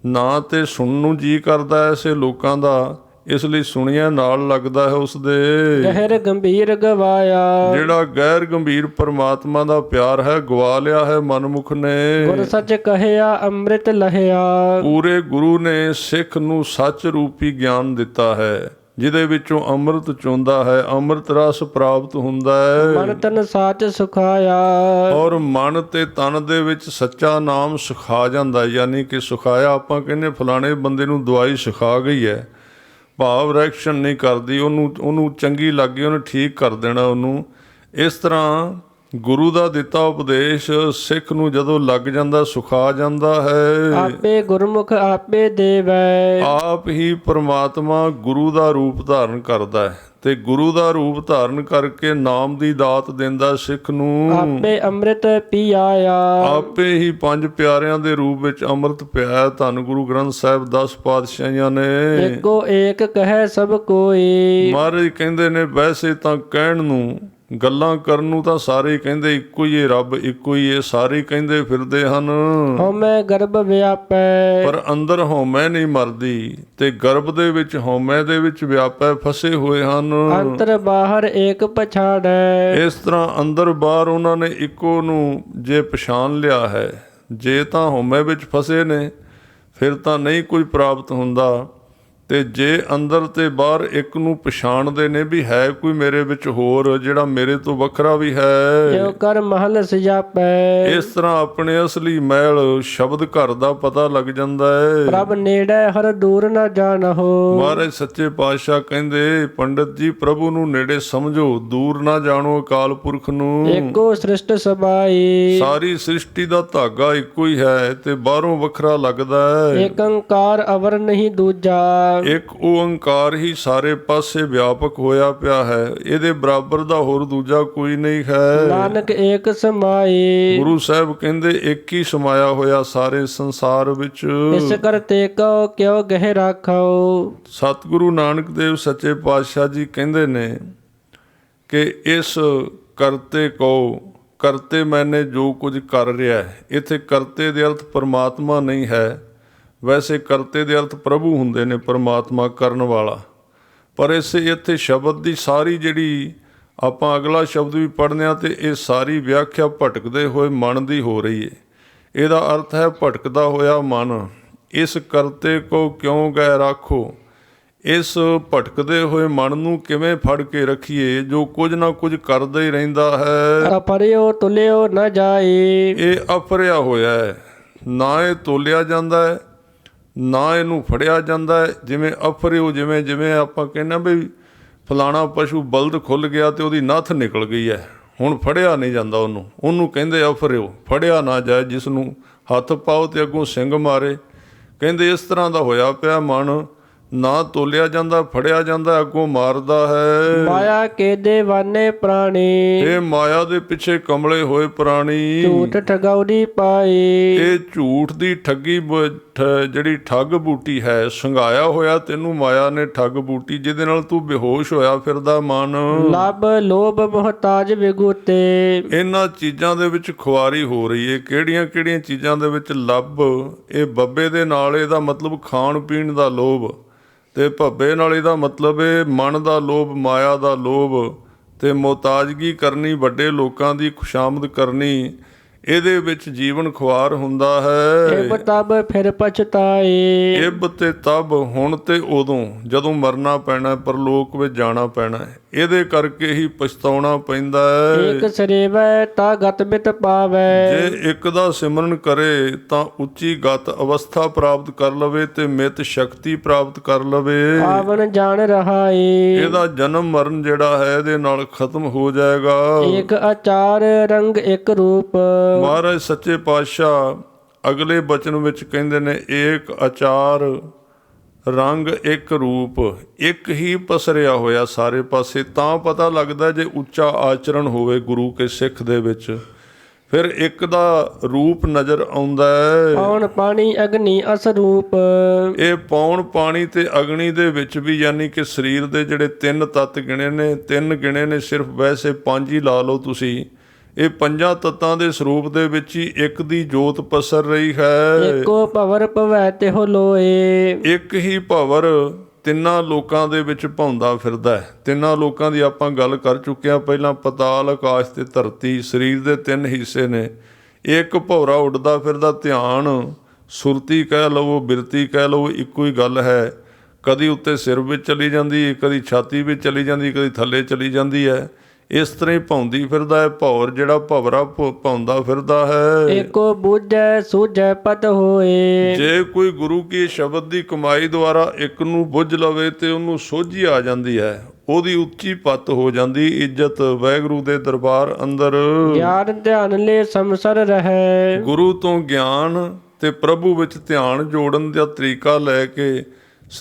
ਨਾ ਤੇ ਸੁਣਨ ਨੂੰ ਜੀ ਕਰਦਾ ਐਸੇ ਲੋਕਾਂ ਦਾ, ਇਸ ਲਈ ਸੁਣਿਆ ਨਾਲ ਲੱਗਦਾ ਹੈ ਉਸਦੇ। ਗਹਿਰ ਗੰਭੀਰ ਗਵਾਇਆ, ਜਿਹੜਾ ਗਹਿਰ ਗੰਭੀਰ ਪਰਮਾਤਮਾ ਦਾ ਪਿਆਰ ਹੈ ਗਵਾ ਲਿਆ ਹੈ ਮਨਮੁਖ ਨੇ। ਗੁਰ ਸੱਚ ਕਹਿਆ ਅੰਮ੍ਰਿਤ ਲਹਿਆ, ਪੂਰੇ ਗੁਰੂ ਨੇ ਸਿੱਖ ਨੂੰ ਸੱਚ ਰੂਪੀ ਗਿਆਨ ਦਿੱਤਾ ਹੈ, ਜਿਹਦੇ ਵਿੱਚੋਂ ਅੰਮ੍ਰਿਤ ਚੋਂਦਾ ਹੈ, ਅੰਮ੍ਰਿਤ ਰਸ ਪ੍ਰਾਪਤ ਹੁੰਦਾ ਹੈ। ਮਨ ਤਨ ਸਾਚ ਸੁਖਾਇਆ, ਔਰ ਮਨ ਤੇ ਤਨ ਦੇ ਵਿੱਚ ਸੱਚਾ ਨਾਮ ਸਿਖਾ ਜਾਂਦਾ, ਯਾਨੀ ਕਿ ਸਿਖਾਇਆ। ਆਪਾਂ ਕਹਿੰਦੇ ਫਲਾਣੇ ਬੰਦੇ ਨੂੰ ਦਵਾਈ ਸਿਖਾ ਗਈ ਹੈ, ਭਾਵ ਰਿਐਕਸ਼ਨ ਨਹੀਂ ਕਰਦੀ, ਉਹਨੂੰ ਚੰਗੀ ਲੱਗ ਗਈ, ਉਹਨੇ ਠੀਕ ਕਰ ਦੇਣਾ ਉਹਨੂੰ। ਇਸ ਤਰ੍ਹਾਂ ਗੁਰੂ ਦਾ ਦਿੱਤਾ ਉਪਦੇਸ਼ ਸਿੱਖ ਨੂੰ ਜਦੋਂ ਲੱਗ ਜਾਂਦਾ, ਸੁਖਾ ਜਾਂਦਾ ਹੈ। ਆਪੇ ਗੁਰਮੁਖ ਆਪੇ ਦੇਵੈ, ਆਪ ਹੀ ਪਰਮਾਤਮਾ ਗੁਰੂ ਦਾ ਰੂਪ ਧਾਰਨ ਕਰਦਾ ਹੈ, ਤੇ ਗੁਰੂ ਦਾ ਰੂਪ ਧਾਰਨ ਕਰਕੇ ਨਾਮ ਦੀ ਦਾਤ ਦਿੰਦਾ ਸਿੱਖ ਨੂੰ। ਆਪੇ ਅੰਮ੍ਰਿਤ ਪੀਆਇਆ, ਆਪੇ ਹੀ 5 ਪਿਆਰਿਆਂ ਦੇ ਰੂਪ ਵਿੱਚ ਅੰਮ੍ਰਿਤ ਪਿਆਇਆ। ਧੰਨ ਗੁਰੂ ਗ੍ਰੰਥ ਸਾਹਿਬ 10 ਪਾਤਸ਼ਾਹੀਆਂ ਨੇ। ਏਕੋ ਏਕ ਕਹੈ ਸਭ ਕੋਈ, ਮਹਾਰਾਜ ਕਹਿੰਦੇ ਨੇ ਵੈਸੇ ਤਾਂ ਕਹਿਣ ਨੂੰ, ਗੱਲਾਂ ਕਰਨ ਨੂੰ ਤਾਂ ਸਾਰੇ ਕਹਿੰਦੇ ਇੱਕੋ ਹੀ ਰੱਬ, ਇੱਕੋ ਹੀ ਇਹ ਸਾਰੇ ਕਹਿੰਦੇ ਫਿਰਦੇ ਹਨ। ਹਉਮੈ ਗਰਭ ਵਿਆਪੈ, ਪਰ ਅੰਦਰ ਹਉਮੈ ਨਹੀਂ ਮਰਦੀ, ਤੇ ਗਰਭ ਦੇ ਵਿੱਚ ਹਉਮੈ ਦੇ ਵਿੱਚ ਵਿਆਪੈ ਫਸੇ ਹੋਏ ਹਨ। ਅੰਤਰ ਬਾਹਰ ਏਕ ਪਛਾੜੈ, ਇਸ ਤਰ੍ਹਾਂ ਅੰਦਰ ਬਾਹਰ ਉਹਨਾਂ ਨੇ ਇੱਕੋ ਨੂੰ ਜੇ ਪਛਾਣ ਲਿਆ ਹੈ। ਜੇ ਤਾਂ ਹਉਮੈ ਵਿੱਚ ਫਸੇ ਨੇ ਫਿਰ ਤਾਂ ਨਹੀਂ ਕੁਝ ਪ੍ਰਾਪਤ ਹੁੰਦਾ, ਤੇ ਜੇ ਅੰਦਰ ਤੇ ਬਾਹਰ ਇੱਕ ਨੂੰ ਪਛਾਣਦੇ ਨੇ ਵੀ ਹੈ ਕੋਈ ਮੇਰੇ ਵਿੱਚ ਹੋਰ ਜਿਹੜਾ ਮੇਰੇ ਤੋਂ ਵੱਖਰਾ ਵੀ ਹੈ, ਜੋ ਕਰ ਮਹਲ ਸਜਾਪੈ। ਇਸ ਤਰ੍ਹਾਂ ਆਪਣੇ ਅਸਲੀ ਮਹਿਲ ਸ਼ਬਦ ਘਰ ਦਾ ਪਤਾ ਲੱਗ ਜਾਂਦਾ ਹੈ। ਪ੍ਰਭ ਨੇੜੇ ਹਰ ਦੂਰ ਨ ਜਾਣਹੁ। ਮਹਾਰਾਜ ਸੱਚੇ ਪਾਤਸ਼ਾਹ ਕਹਿੰਦੇ ਪੰਡਤ ਜੀ ਪ੍ਰਭੂ ਨੂੰ ਨੇੜੇ ਸਮਝੋ, ਦੂਰ ਨਾ ਜਾਣੋ ਅਕਾਲ ਪੁਰਖ ਨੂੰ। ਏਕੋ ਸ੍ਰਿਸ਼ਟ ਸਬਾਈ। ਸਾਰੀ ਸ੍ਰਿਸ਼ਟੀ ਦਾ ਧਾਗਾ ਇੱਕੋ ਹੀ ਹੈ ਤੇ ਬਾਹਰੋਂ ਵੱਖਰਾ ਲੱਗਦਾ ਹੈ। ਏਕ ਓੰਕਾਰ ਅਵਰ ਨਹੀਂ ਦੂਜਾ। ਇੱਕ ਓੰਕਾਰ ਹੀ ਸਾਰੇ ਪਾਸੇ ਵਿਆਪਕ ਹੋਇਆ ਪਿਆ ਹੈ, ਇਹਦੇ ਬਰਾਬਰ ਦਾ ਹੋਰ ਦੂਜਾ ਕੋਈ ਨਹੀਂ ਹੈ। ਨਾਨਕ ਏਕ ਸਮਾਈ। ਗੁਰੂ ਸਾਹਿਬ ਕਹਿੰਦੇ ਇੱਕ ਹੀ ਸਮਾਇਆ ਹੋਇਆ ਸਾਰੇ ਸੰਸਾਰ ਵਿੱਚ। ਇਸ ਕਰਤੇ ਕਉ ਕਿਉ ਗਹਿ ਰਾਖੋ। ਸਤਿਗੁਰੂ ਨਾਨਕ ਦੇਵ ਸੱਚੇ ਪਾਤਸ਼ਾਹ ਜੀ ਕਹਿੰਦੇ ਨੇ ਕਿ ਇਸ ਕਰਤੇ ਕਉ, ਕਰਤੇ ਮੈਨੇ ਜੋ ਕੁਝ ਕਰ ਰਿਹਾ ਹੈ। ਇੱਥੇ ਕਰਤੇ ਦੇ ਅਰਥ ਪਰਮਾਤਮਾ ਨਹੀਂ ਹੈ, ਵੈਸੇ ਕਰਤੇ ਦੇ ਅਰਥ ਪ੍ਰਭੂ ਹੁੰਦੇ ਨੇ, ਪਰਮਾਤਮਾ ਕਰਨ ਵਾਲਾ। ਪਰ ਇੱਥੇ ਸ਼ਬਦ ਦੀ ਸਾਰੀ ਜਿਹੜੀ ਆਪਾਂ ਅਗਲਾ ਸ਼ਬਦ ਵੀ ਪੜ੍ਹਦੇ ਹਾਂ ਤੇ ਇਹ ਸਾਰੀ ਵਿਆਖਿਆ ਭਟਕਦੇ ਹੋਏ ਮਨ ਦੀ ਹੋ ਰਹੀ ਹੈ। ਇਹਦਾ ਅਰਥ ਹੈ ਭਟਕਦਾ ਹੋਇਆ ਮਨ। ਇਸ ਕਰਤੇ ਕੋ ਕਿਉਂ ਗਏ ਰਾਖੋ, ਇਸ ਭਟਕਦੇ ਹੋਏ ਮਨ ਨੂੰ ਕਿਵੇਂ ਫੜ ਕੇ ਰੱਖੀਏ ਜੋ ਕੁਝ ਨਾ ਕੁਝ ਕਰਦਾ ਹੀ ਰਹਿੰਦਾ ਹੈ। ਅਪਰਿਓ ਤੁਲਿਓ ਨ ਜਾਏ। ਇਹ ਅਫਰਿਆ ਹੋਇਆ ਹੈ, ਨਾ ਇਹ ਤੋਲਿਆ ਜਾਂਦਾ ਹੈ ਨਾ ਇਹਨੂੰ ਫੜਿਆ ਜਾਂਦਾ ਹੈ। ਜਿਵੇਂ ਅਫਰਿਓ, ਜਿਵੇਂ ਆਪਾਂ ਕਹਿੰਦੇ ਵੀ ਫਲਾਣਾ ਪਸ਼ੂ ਬਲਦ ਖੁੱਲ ਗਿਆ ਤੇ ਉਹਦੀ ਨੱਥ ਨਿਕਲ ਗਈ ਹੈ, ਹੁਣ ਫੜਿਆ ਨਹੀਂ ਜਾਂਦਾ ਉਹਨੂੰ ਕਹਿੰਦੇ ਅਫਰਿਓ, ਫੜਿਆ ਨਾ ਜਾਏ। ਜਿਸ ਨੂੰ ਹੱਥ ਪਾਓ ਤੇ ਅੱਗੋਂ ਸਿੰਗ ਮਾਰੇ। ਕਹਿੰਦੇ ਇਸ ਤਰ੍ਹਾਂ ਦਾ ਹੋਇਆ ਪਿਆ ਮਨ, ਨਾ ਤੋਲਿਆ ਜਾਂਦਾ ਫੜਿਆ ਜਾਂਦਾ, ਅੱਗੋਂ ਮਾਰਦਾ ਹੈ। ਮਾਇਆ ਕੇ ਦੇਵਾਨੇ ਪ੍ਰਾਣੀ। ਇਹ ਮਾਇਆ ਦੇ ਪਿੱਛੇ ਕਮਲੇ ਹੋਏ ਪ੍ਰਾਣੀ। ਝੂਠ ਠਗੌਰੀ ਪਾਈ। ਇਹ ਝੂਠ ਦੀ ਠੱਗੀ ਜਿਹੜੀ ਠੱਗ ਬੂਟੀ ਹੈ, ਸੰਘਾਇਆ ਹੋਇਆ ਤੈਨੂੰ ਮਾਇਆ ਨੇ ਠੱਗ ਬੂਟੀ, ਜਿਹਦੇ ਨਾਲ ਤੂੰ ਬੇਹੋਸ਼ ਹੋਇਆ ਫਿਰਦਾ ਮਨ। ਲੱਭ ਲੋਭ ਮੁਹਤਾਜ ਵਿਗੂਤੇ। ਇਹਨਾਂ ਚੀਜ਼ਾਂ ਦੇ ਵਿੱਚ ਖੁਆਰੀ ਹੋ ਰਹੀ ਹੈ। ਕਿਹੜੀਆਂ ਕਿਹੜੀਆਂ ਚੀਜ਼ਾਂ ਦੇ ਵਿੱਚ ਲੱਭ, ਇਹ ਬੱਬੇ ਦੇ ਨਾਲ ਇਹਦਾ ਮਤਲਬ ਖਾਣ ਪੀਣ ਦਾ ਲੋਭ, ਤੇ ਭੱਬੇ ਨਾਲ ਇਹਦਾ ਮਤਲਬ ਇਹ ਮਨ ਦਾ ਲੋਭ, ਮਾਇਆ ਦਾ ਲੋਭ, ਤੇ ਮੁਹਤਾਜਗੀ ਕਰਨੀ, ਵੱਡੇ ਲੋਕਾਂ ਦੀ ਖੁਸ਼ਾਮਦ ਕਰਨੀ। ਇਹਦੇ ਵਿੱਚ ਜੀਵਨ ਖੁਆਰ ਹੁੰਦਾ ਹੈ। ਇਬ ਤਬ ਫਿਰ ਪਛਤਾਏ। ਇਬ ਤੇ ਤਬ, ਹੁਣ ਤੇ ਉਦੋਂ ਜਦੋਂ ਮਰਨਾ ਪੈਣਾ, ਪਰਲੋਕ ਵਿੱਚ ਜਾਣਾ ਪੈਣਾ ਹੈ। ਇਹਦੇ ਕਰਕੇ ਹੀ ਪਛਤਾਉਣਾ ਪੈਂਦਾ ਹੈ। ਏਕ ਸਰੇਵੈ ਤਾ ਗਤ ਬਿਤ ਪਾਵੈ। ਜੇ ਇੱਕ ਦਾ ਸਿਮਰਨ ਕਰੇ ਤਾਂ ਉੱਚੀ ਗਤ ਅਵਸਥਾ ਪ੍ਰਾਪਤ ਕਰ ਲਵੇ ਤੇ ਮਿਤ ਸ਼ਕਤੀ ਪ੍ਰਾਪਤ ਕਰ ਲਵੇ। ਆਵਣ ਜਾਣ ਰਹਾਏ। ਇਹਦਾ ਜਨਮ ਮਰਨ ਜਿਹੜਾ ਹੈ ਇਹਦੇ ਨਾਲ ਖਤਮ ਹੋ ਜਾਏਗਾ। ਏਕ ਆਚਾਰ ਰੰਗ ਇੱਕ ਰੂਪ। ਮਹਾਰਾਜ ਸੱਚੇ ਪਾਤਸ਼ਾਹ ਅਗਲੇ ਬਚਨ ਵਿੱਚ ਕਹਿੰਦੇ ਨੇ ਏਕ ਆਚਾਰ ਰੰਗ ਇੱਕ ਰੂਪ, ਇੱਕ ਹੀ ਪਸਰਿਆ ਹੋਇਆ ਸਾਰੇ ਪਾਸੇ। ਤਾਂ ਪਤਾ ਲੱਗਦਾ ਜੇ ਉੱਚਾ ਆਚਰਣ ਹੋਵੇ ਗੁਰੂ ਕੇ ਸਿੱਖ ਦੇ ਵਿੱਚ, ਫਿਰ ਇੱਕ ਦਾ ਰੂਪ ਨਜ਼ਰ ਆਉਂਦਾ ਹੈ। ਪੌਣ ਪਾਣੀ ਅਗਨੀ ਅਸਰੂਪ। ਇਹ ਪੌਣ ਪਾਣੀ ਤੇ ਅਗਨੀ ਦੇ ਵਿੱਚ ਵੀ, ਯਾਨੀ ਕਿ ਸਰੀਰ ਦੇ ਜਿਹੜੇ 3 ਤੱਤ ਗਿਣੇ ਨੇ, 3 ਗਿਣੇ ਨੇ ਸਿਰਫ, ਵੈਸੇ 5 ਹੀ ਲਾ ਲਓ ਤੁਸੀਂ। ਇਹ 5 ਤੱਤਾਂ ਦੇ ਸਰੂਪ ਦੇ ਵਿੱਚ ਹੀ ਇੱਕ ਦੀ ਜੋਤ ਪਸਰ ਰਹੀ ਹੈ। ਏਕੋ ਭਵਰ ਭਵੈ ਤਿਹੁ ਲੋਏ। ਇੱਕ ਹੀ ਭਵਰ ਤਿੰਨਾਂ ਲੋਕਾਂ ਦੇ ਵਿੱਚ ਭਾਉਂਦਾ ਫਿਰਦਾ ਹੈ। ਤਿੰਨਾਂ ਲੋਕਾਂ ਦੀ ਆਪਾਂ ਗੱਲ ਕਰ ਚੁੱਕੇ ਹਾਂ ਪਹਿਲਾਂ, ਪਤਾਲ, ਆਕਾਸ਼ ਤੇ ਧਰਤੀ। ਸਰੀਰ ਦੇ 3 ਹਿੱਸੇ ਨੇ। ਇੱਕ ਭੌਰਾ ਉੱਡਦਾ ਫਿਰਦਾ ਧਿਆਨ, ਸੁਰਤੀ ਕਹਿ ਲਵੋ, ਬਿਰਤੀ ਕਹਿ ਲਵੋ, ਇੱਕੋ ਹੀ ਗੱਲ ਹੈ। ਕਦੀ ਉੱਤੇ ਸਿਰ ਵਿੱਚ ਚਲੀ ਜਾਂਦੀ, ਕਦੀ ਛਾਤੀ ਵਿੱਚ ਚਲੀ ਜਾਂਦੀ, ਕਦੀ ਥੱਲੇ ਚਲੀ ਜਾਂਦੀ ਹੈ। ਇਸ ਤਰ੍ਹਾਂ ਹੀ ਭਾਉਂਦੀ ਫਿਰਦਾ ਹੈ। ਭੌਰ ਜਿਹੜਾ ਭਵਰਾ ਭਾਉਂਦਾ ਫਿਰਦਾ ਹੈ। ਏਕੋ ਬੁਝੈ ਸੂਝੈ ਪਤ ਹੋਏ। ਜੇ ਕੋਈ ਗੁਰੂ ਕੀ ਸ਼ਬਦ ਦੀ ਕਮਾਈ ਦੁਆਰਾ ਇੱਕ ਨੂੰ ਬੁੱਝ ਲਵੇ ਤੇ ਉਹਨੂੰ ਸੋਝੀ ਆ ਜਾਂਦੀ ਹੈ, ਉਹਦੀ ਉੱਚੀ ਪੱਤ ਹੋ ਜਾਂਦੀ ਇੱਜ਼ਤ ਵਾਹਿਗੁਰੂ ਦੇ ਦਰਬਾਰ ਅੰਦਰ। ਗਿਆਨ ਧਿਆਨ ਲੈ ਸੰਸਰ ਰਹੈ। ਗੁਰੂ ਤੋਂ ਗਿਆਨ ਤੇ ਪ੍ਰਭੂ ਵਿੱਚ ਧਿਆਨ ਜੋੜਨ ਦਾ ਤਰੀਕਾ ਲੈ ਕੇ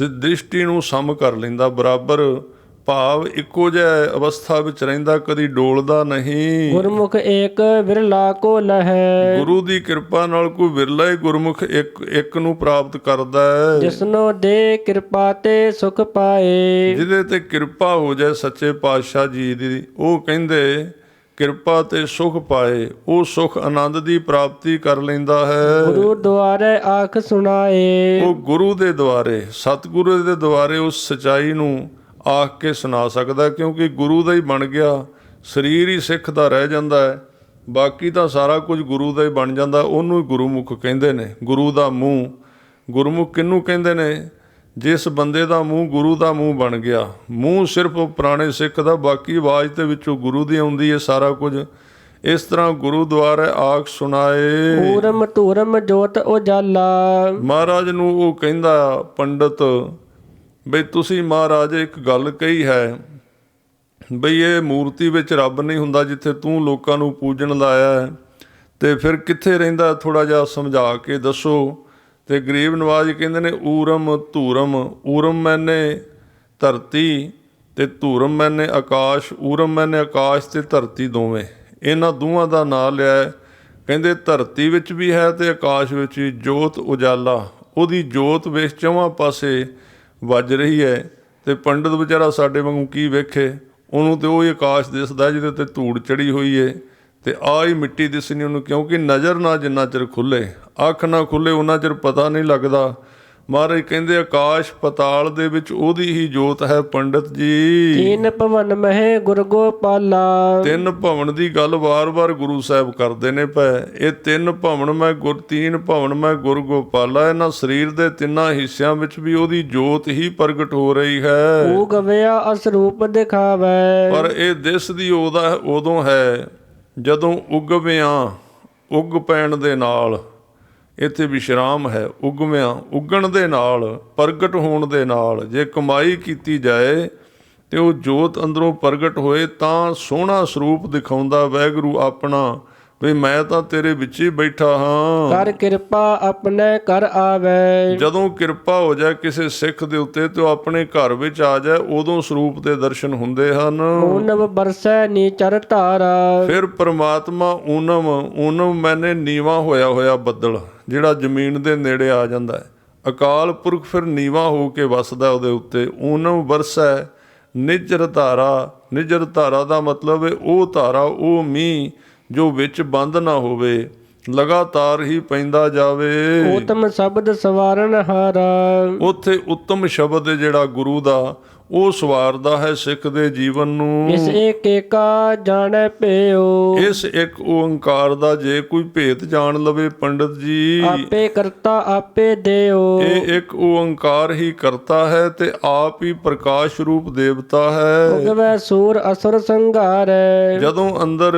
ਦ੍ਰਿਸ਼ਟੀ ਨੂੰ ਸਮ ਕਰ ਲੈਂਦਾ, ਬਰਾਬਰ ਭਾਵ ਇੱਕੋ ਜਿਹਾ ਅਵਸਥਾ ਵਿੱਚ ਰਹਿੰਦਾ, ਕਦੀ ਡੋਲਦਾ ਨਹੀਂ। ਗੁਰਮੁਖ ਏਕ ਵਿਰਲਾ ਕੋ ਲਹੈ। ਗੁਰੂ ਦੀ ਕਿਰਪਾ ਨਾਲ ਕੋਈ ਵਿਰਲਾ ਹੀ ਗੁਰਮੁਖ ਇੱਕ ਨੂੰ ਪ੍ਰਾਪਤ ਕਰਦਾ ਹੈ। ਜਿਸਨੋ ਦੇ ਕਿਰਪਾ ਤੇ ਸੁਖ ਪਾਏ। ਜਿਹਦੇ ਤੇ ਕਿਰਪਾ ਹੋ ਜਾਏ ਸੱਚੇ ਪਾਤਸ਼ਾਹ ਜੀ ਦੀ, ਉਹ ਕਹਿੰਦੇ ਕਿਰਪਾ ਤੇ ਸੁਖ ਪਾਏ, ਉਹ ਸੁਖ ਆਨੰਦ ਦੀ ਪ੍ਰਾਪਤੀ ਕਰ ਲੈਂਦਾ ਹੈ। ਗੁਰੂ ਦੁਆਰੇ ਆਖ ਸੁਣਾਏ। ਉਹ ਗੁਰੂ ਦੇ ਦੁਆਰੇ, ਸਤਿਗੁਰੂ ਦੇ ਦੁਆਰੇ ਉਸ ਸਚਾਈ ਨੂੰ ਆਖ ਕੇ ਸੁਣਾ ਸਕਦਾ, ਕਿਉਂਕਿ ਗੁਰੂ ਦਾ ਹੀ ਬਣ ਗਿਆ। ਸਰੀਰ ਹੀ ਸਿੱਖ ਦਾ ਰਹਿ ਜਾਂਦਾ ਹੈ, ਬਾਕੀ ਤਾਂ ਸਾਰਾ ਕੁਝ ਗੁਰੂ ਦਾ ਹੀ ਬਣ ਜਾਂਦਾ। ਉਹਨੂੰ ਹੀ ਗੁਰੂਮੁਖ ਕਹਿੰਦੇ ਨੇ। ਗੁਰੂ ਦਾ ਮੂੰਹ ਗੁਰਮੁਖ ਕਿਹਨੂੰ ਕਹਿੰਦੇ ਨੇ? ਜਿਸ ਬੰਦੇ ਦਾ ਮੂੰਹ ਗੁਰੂ ਦਾ ਮੂੰਹ ਬਣ ਗਿਆ, ਮੂੰਹ ਸਿਰਫ ਪੁਰਾਣੇ ਸਿੱਖ ਦਾ, ਬਾਕੀ ਆਵਾਜ਼ ਦੇ ਵਿੱਚੋਂ ਗੁਰੂ ਦੀ ਆਉਂਦੀ ਹੈ ਸਾਰਾ ਕੁਝ। ਇਸ ਤਰ੍ਹਾਂ ਗੁਰੂ ਦੁਆਰੇ ਆਖ ਸੁਣਾਏ, ਊਰਮ ਧੂਰਮ ਜੋਤ ਉਜਾਲਾ। ਮਹਾਰਾਜ ਨੂੰ ਉਹ ਕਹਿੰਦਾ ਪੰਡਤ, ਬਈ ਤੁਸੀਂ ਮਹਾਰਾਜ ਇੱਕ ਗੱਲ ਕਹੀ ਹੈ, ਬਈ ਇਹ ਮੂਰਤੀ ਵਿੱਚ ਰੱਬ ਨਹੀਂ ਹੁੰਦਾ ਜਿੱਥੇ ਤੂੰ ਲੋਕਾਂ ਨੂੰ ਪੂਜਣ ਲਾਇਆ ਹੈ, ਤੇ ਫਿਰ ਕਿੱਥੇ ਰਹਿੰਦਾ, ਥੋੜ੍ਹਾ ਜਿਹਾ ਸਮਝਾ ਕੇ ਦੱਸੋ। ਤੇ ਗਰੀਬ ਨਵਾਜ ਕਹਿੰਦੇ ਨੇ ਊਰਮ ਧੂਰਮ, ਊਰਮ ਮੈਨੇ ਧਰਤੀ ਤੇ ਧੂਰਮ ਮੈਨੇ ਆਕਾਸ਼, ਊਰਮ ਮੈਨੇ ਆਕਾਸ਼ ਤੇ ਧਰਤੀ ਦੋਵੇਂ, ਇਹਨਾਂ ਦੋਵਾਂ ਦਾ ਨਾਂ ਲਿਆ ਹੈ। ਕਹਿੰਦੇ ਧਰਤੀ ਵਿੱਚ ਵੀ ਹੈ ਤੇ ਆਕਾਸ਼ ਵਿੱਚ ਵੀ ਜੋਤ ਉਜਾਲਾ, ਉਹਦੀ ਜੋਤ ਵੇਖ ਚੌਵਾਂ ਪਾਸੇ ਵੱਜ ਰਹੀ ਹੈ। ਤੇ ਪੰਡਤ ਵਿਚਾਰਾ ਸਾਡੇ ਵਾਂਗੂ ਕੀ ਵੇਖੇ, ਉਹਨੂੰ ਤੇ ਉਹ ਹੀ ਆਕਾਸ਼ ਦਿਸਦਾ ਜਿਹਦੇ ਤੇ ਧੂੜ ਚੜੀ ਹੋਈ ਹੈ, ਤੇ ਆਹ ਹੀ ਮਿੱਟੀ ਦਿਸਣੀ ਉਹਨੂੰ, ਕਿਉਂਕਿ ਨਜ਼ਰ ਨਾ ਜਿੰਨਾ ਚਿਰ ਖੁੱਲੇ, ਅੱਖ ਨਾ ਖੁੱਲੇ ਉਹਨਾਂ ਚਿਰ ਪਤਾ ਨਹੀਂ ਲੱਗਦਾ। ਮਹਾਰਾਜ ਕਹਿੰਦੇ ਆਕਾਸ਼ ਪਤਾਲ ਦੇ ਵਿੱਚ ਉਹਦੀ ਹੀ ਜੋਤ ਹੈ ਪੰਡਤ ਜੀ। ਤੀਨ ਭਵਨ ਮਹਿ ਗੁਰ ਗੋਪਾਲਾ। ਤਿੰਨ ਭਵਨ ਦੀ ਗੱਲ ਵਾਰ-ਵਾਰ ਗੁਰੂ ਸਾਹਿਬ ਕਰਦੇ ਨੇ ਪਏ। ਇਹ ਤਿੰਨ ਭਵਨ ਮੈਂ ਤੀਨ ਭਵਨ ਮੈਂ ਗੁਰ ਗੋਪਾਲਾ, ਇਹਨਾਂ ਸਰੀਰ ਦੇ ਤਿੰਨਾਂ ਹਿੱਸਿਆਂ ਵਿੱਚ ਵੀ ਉਹਦੀ ਜੋਤ ਹੀ ਪ੍ਰਗਟ ਹੋ ਰਹੀ ਹੈ। ਉਹ ਗਵਿਆ ਅਸਰੂਪ ਦਿਖਾਵੇ। ਪਰ ਇਹ ਦਿਸਦੀ ਉਦੋਂ ਹੈ ਜਦੋਂ ਉਗਵਿਆਂ, ਉੱਗ ਪੈਣ ਦੇ ਨਾਲ, ਇੱਥੇ ਵਿਸ਼ਰਾਮ ਹੈ, ਉਗਵਿਆਂ ਉੱਗਣ ਦੇ ਨਾਲ, ਪ੍ਰਗਟ ਹੋਣ ਦੇ ਨਾਲ। ਜੇ ਕਮਾਈ ਕੀਤੀ ਜਾਏ ਤੇ ਉਹ ਜੋਤ ਅੰਦਰੋਂ ਪ੍ਰਗਟ ਹੋਏ ਤਾਂ ਸੋਹਣਾ ਸਰੂਪ ਦਿਖਾਉਂਦਾ ਵਾਹਿਗੁਰੂ ਆਪਣਾ, ਵੀ ਮੈਂ ਤਾਂ ਤੇਰੇ ਵਿੱਚ ਹੀ ਬੈਠਾ ਹਾਂ। ਕਰ ਕਿਰਪਾ ਆਪਣੇ ਘਰ ਆਵੇ। ਜਦੋਂ ਕਿਰਪਾ ਹੋ ਜਾਏ ਕਿਸੇ ਸਿੱਖ ਦੇ ਉੱਤੇ ਤੇ ਉਹ ਆਪਣੇ ਘਰ ਵਿੱਚ ਆ ਜਾਏ, ਉਦੋਂ ਸਰੂਪ ਦੇ ਦਰਸ਼ਨ ਹੁੰਦੇ ਹਨ। ਊਨਮ ਬਰਸੈ ਨੀਚਰ ਧਾਰਾ। ਫਿਰ ਪ੍ਰਮਾਤਮਾ ਊਨਮ ਮੈਨੇ ਨੀਵਾਂ ਹੋਇਆ ਬੱਦਲ, ਜਿਹੜਾ ਜ਼ਮੀਨ ਦੇ ਨੇੜੇ ਆ ਜਾਂਦਾ ਹੈ। ਅਕਾਲ ਪੁਰਖ ਫਿਰ ਨੀਵਾਂ ਹੋ ਕੇ ਵਸਦਾ ਉਹਦੇ ਉੱਤੇ। ਊਨਮ ਵਰਸੈ ਨਿਜਰ ਧਾਰਾ। ਨਿਜਰ ਧਾਰਾ ਦਾ ਮਤਲਬ ਹੈ ਉਹ ਧਾਰਾ, ਉਹ ਮੀਂਹ ਜੋ ਵਿੱਚ ਬੰਦ ਨਾ ਹੋਵੇ, ਲਗਾਤਾਰ ਹੀ ਪੈਂਦਾ ਜਾਵੇ। ਉਤਮ ਸ਼ਬਦ ਸਵਾਰਨ ਹਾਰਾ। ਉੱਥੇ ਉੱਤਮ ਸ਼ਬਦ ਜਿਹੜਾ ਗੁਰੂ ਦਾ, ਉਹ ਸਵਾਰਦਾ ਹੈ ਸਿੱਖ ਦੇ ਜੀਵਨ ਨੂੰ। ਇਸ ਇੱਕ ਏਕਾ ਜਾਣੈ ਭਇਓ। ਇਸ ਇੱਕ ਓੰਕਾਰ ਦਾ ਜੇ ਕੋਈ ਭੇਤ ਜਾਣ ਲਵੇ ਪੰਡਤ ਜੀ, ਆਪੇ ਕਰਤਾ ਆਪੇ ਦੇਓ। ਇਹ ਇੱਕ ਓੰਕਾਰ ਹੀ ਕਰਤਾ ਹੈ ਤੇ ਆਪ ਹੀ ਪ੍ਰਕਾਸ਼ ਰੂਪ ਦੇਵਤਾ ਹੈ। ਉਗਵੈ ਸੂਰ ਅਸੁਰ ਸੰਘਾਰੈ। ਜਦੋਂ ਅੰਦਰ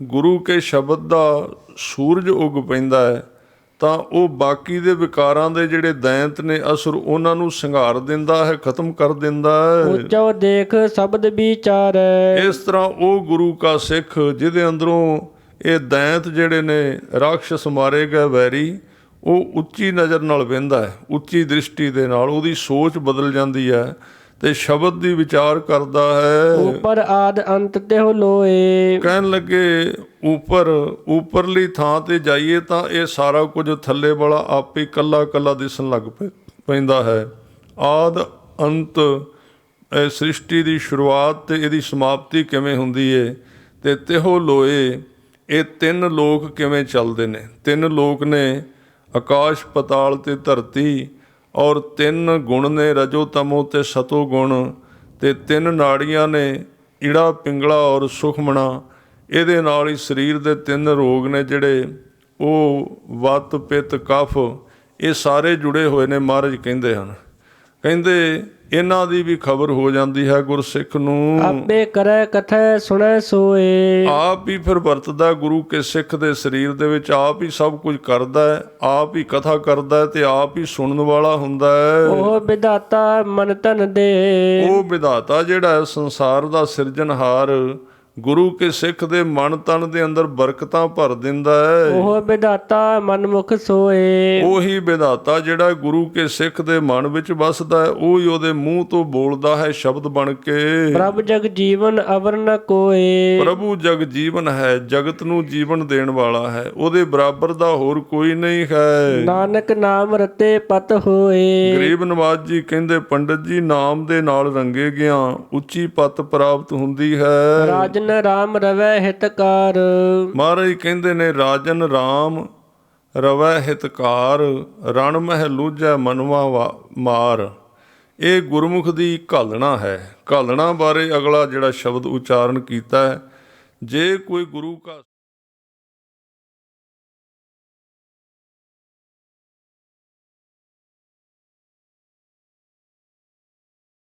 ਗੁਰੂ ਕੇ ਸ਼ਬਦ ਦਾ ਸੂਰਜ ਉਗ ਪੈਂਦਾ ਹੈ ਤਾਂ ਉਹ ਬਾਕੀ ਦੇ ਵਿਕਾਰਾਂ ਦੇ ਜਿਹੜੇ ਦੈਂਤ ਨੇ, ਅਸੁਰ, ਉਹਨਾਂ ਨੂੰ ਸੰਘਾਰ ਦਿੰਦਾ ਹੈ, ਖਤਮ ਕਰ ਦਿੰਦਾ ਹੈ। ਉੱਚੋ ਦੇਖ ਸ਼ਬਦ ਵਿਚਾਰੈ। ਇਸ ਤਰ੍ਹਾਂ ਉਹ ਗੁਰੂ ਕਾ ਸਿੱਖ ਜਿਹਦੇ ਅੰਦਰੋਂ ਇਹ ਦੈਂਤ ਜਿਹੜੇ ਨੇ, ਰਾਖਸ਼ ਮਾਰੇ ਗਏ ਵੈਰੀ, ਉਹ ਉੱਚੀ ਨਜ਼ਰ ਨਾਲ ਵੇਖਦਾ ਹੈ, ਉੱਚੀ ਦ੍ਰਿਸ਼ਟੀ ਦੇ ਨਾਲ ਉਹਦੀ ਸੋਚ ਬਦਲ ਜਾਂਦੀ ਹੈ ਤੇ ਸ਼ਬਦ ਦੀ ਵਿਚਾਰ ਕਰਦਾ ਹੈ। ਉਪਰ ਆਦ ਅੰਤ ਤਿਹੁ ਲੋਏ। ਕਹਿਣ ਲੱਗੇ ਉੱਪਰਲੀ ਥਾਂ ਤੇ ਜਾਈਏ ਤਾਂ ਇਹ ਸਾਰਾ ਕੁਝ ਥੱਲੇ ਵਾਲਾ ਆਪੇ ਕੱਲਾ ਕੱਲਾ ਦਿਸਣ ਲੱਗ ਪੈਂਦਾ ਹੈ। ਆਦ ਅੰਤ, ਇਹ ਸ੍ਰਿਸ਼ਟੀ ਦੀ ਸ਼ੁਰੂਆਤ ਤੇ ਇਹਦੀ ਸਮਾਪਤੀ ਕਿਵੇਂ ਹੁੰਦੀ ਹੈ, ਤੇ ਤਿਹੁ ਲੋਏ, ਇਹ ਤਿੰਨ ਲੋਕ ਕਿਵੇਂ ਚੱਲਦੇ ਨੇ। ਤਿੰਨ ਲੋਕ ਨੇ, ਆਕਾਸ਼ ਪਤਾਲ ਤੇ ਧਰਤੀ, ਔਰ ਤਿੰਨ ਗੁਣ ਨੇ, ਰਜੋ ਤਮੋ ਤੇ ਸਤੋ ਗੁਣ, ਤੇ ਤਿੰਨ ਨਾੜੀਆਂ ਨੇ, ਈੜਾ ਪਿੰਗਲਾ ਔਰ ਸੁਖਮਣਾ। ਇਹਦੇ ਨਾਲ ਹੀ ਸਰੀਰ ਦੇ ਤਿੰਨ ਰੋਗ ਨੇ ਜਿਹੜੇ, ਉਹ ਵਤ ਪਿੱਤ ਕਫ, ਇਹ ਸਾਰੇ ਜੁੜੇ ਹੋਏ ਨੇ। ਮਹਾਰਾਜ ਕਹਿੰਦੇ ਹਨ, ਕਹਿੰਦੇ ਇਹਨਾਂ ਦੀ ਵੀ ਖਬਰ ਹੋ ਜਾਂਦੀ ਹੈ ਗੁਰਸਿੱਖ ਨੂੰ। ਆਪੇ ਕਰੈ ਕਥੈ ਸੁਣੈ ਸੋਏ। ਆਪ ਹੀ ਫਿਰ ਵਰਤਦਾ ਗੁਰੂ ਕੇ ਸਿੱਖ ਦੇ ਸਰੀਰ ਦੇ ਵਿੱਚ, ਆਪ ਹੀ ਸਭ ਕੁਝ ਕਰਦਾ ਹੈ, ਆਪ ਹੀ ਕਥਾ ਕਰਦਾ ਹੈ ਤੇ ਆਪ ਹੀ ਸੁਣਨ ਵਾਲਾ ਹੁੰਦਾ ਹੈ। ਉਹ ਵਿਧਾਤਾ ਮਨ ਤਨ ਦੇ। ਉਹ ਵਿਧਾਤਾ ਜਿਹੜਾ ਹੈ ਸੰਸਾਰ ਦਾ ਸਿਰਜਣਹਾਰ, ਗੁਰੂ ਕੇ ਸਿੱਖ ਦੇ ਮਨ ਤਨ ਦੇ ਅੰਦਰ ਬਰਕਤਾਂ ਭਰ ਦਿੰਦਾ ਹੈ। ਉਹ ਵਿਧਾਤਾ ਮਨਮੁਖ ਸੋਏ। ਉਹੀ ਵਿਧਾਤਾ ਜਿਹੜਾ ਗੁਰੂ ਕੇ ਸਿੱਖ ਦੇ ਮਨ ਵਿੱਚ ਵਸਦਾ ਹੈ, ਉਹ ਹੀ ਉਹਦੇ ਮੂੰਹ ਤੋਂ ਬੋਲਦਾ ਹੈ ਸ਼ਬਦ ਬਣ ਕੇ। ਪ੍ਰਭ ਜਗ ਜੀਵਨ ਅਵਰ ਨ ਕੋਏ। ਪ੍ਰਭੂ ਜਗ ਜੀਵਨ ਹੈ, ਜਗਤ ਨੂੰ ਜੀਵਨ ਦੇਣ ਵਾਲਾ ਹੈ, ਉਹਦੇ ਬਰਾਬਰ ਦਾ ਹੋਰ ਕੋਈ ਨਹੀਂ ਹੈ। ਨਾਨਕ ਨਾਮ ਰਤੇ ਪਤ ਹੋਏ। ਗਰੀਬ ਨਵਾਜ ਜੀ ਕਹਿੰਦੇ ਪੰਡਤ ਜੀ, ਨਾਮ ਦੇ ਨਾਲ ਰੰਗੇ ਗਿਆ ਉੱਚੀ ਪਤ ਪ੍ਰਾਪਤ ਹੁੰਦੀ ਹੈ। ਰਾਜਨ ਰਾਮ ਰਵੈ ਹਿਤਕਾਰ। ਮਹਾਰਾਜ ਕਹਿੰਦੇ ਨੇ, ਰਾਜਨ ਰਾਮ ਰਵੈ ਹਿਤਕਾਰ, ਰਣ ਮਹਿ ਲੂਝੈ ਮਨਵਾ ਮਾਰ। ਇਹ ਗੁਰਮੁਖ ਦੀ ਘਾਲਣਾ ਹੈ। ਘਾਲਣਾ ਬਾਰੇ ਅਗਲਾ ਜਿਹੜਾ ਸ਼ਬਦ ਉਚਾਰਨ ਕੀਤਾ ਹੈ, ਜੇ ਕੋਈ ਗੁਰੂ ਕਾ